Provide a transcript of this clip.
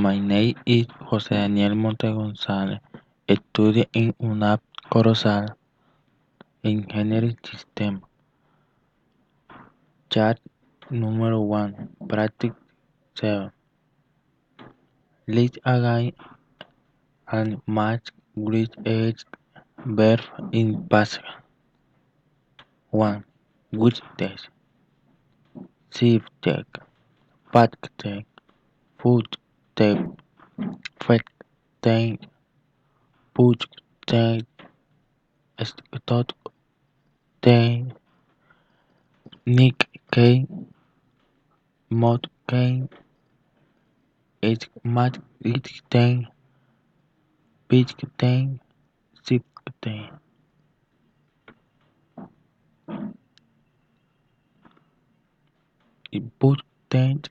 My name is José Daniel Monte González. Estudio en UNAP Corozal, Engineering System. Chat número 1, Practice 7. Let's again and match with each verb in past. 1. Which text? Shift text, path text, food text, fact text, push text, stop text, nick text, mod text, match text, pitch text, shift text. Input text,